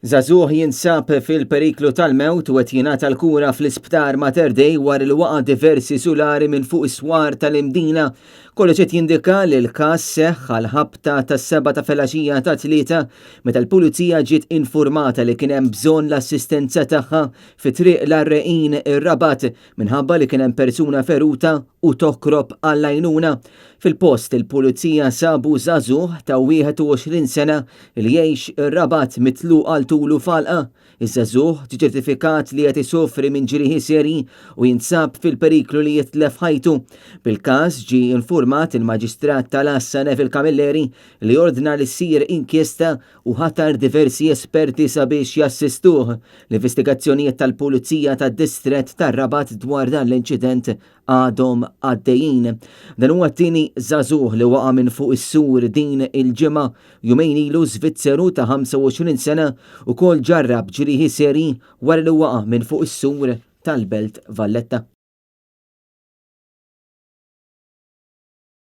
Żagħżugħ jinsab fil-periklu tal-mewt u qed jingħata l-kura fl-isptar Mater Dei wara li waqa' diversi sulari minn fuq is-swar tal-Imdina. Kollox qed jindika li l-każ seħħ għal ħabta tas-7 ta' filgħaxija ta' tlieta meta l-pulizija ġiet infurmata li kien hemm bżonn l-assistenza tagħha fi triq l-Arreqin ir-Rabat minħabba li kien hemm persuna feruta u toħrob għall-għajnuna. Fil-post il-pulizija sabu żagħżugħ ta' 21 sena li jgħix ir-Rabat mitluq għal tulu falqa. Iż-żagħżugħ ġiċertifikat li qed isofri minn ġrieħi serji u jinsab fil-periklu li jitlef ħajtu. Bil-każ ġie infurmat il-Maġistrat tal-Assa Neville Camilleri li ordna li ssir inkjesta u ħatar diversi esperti sabiex jassistuh. L-investigazzjonijiet tal-Pulizija tad-Distrett tar-Rabat dwar dan l-inċident għadhom għaddejjin. Dan huwa t-tieni żagħżugħ li waqa' minn fuq is-sur din il-ġimgħa. Jumejn ilu Svizzeru ta' 25 sena ukoll ġarrab ġrieħi serji wara li waqa' minn fuq is-sur tal-Belt Valletta.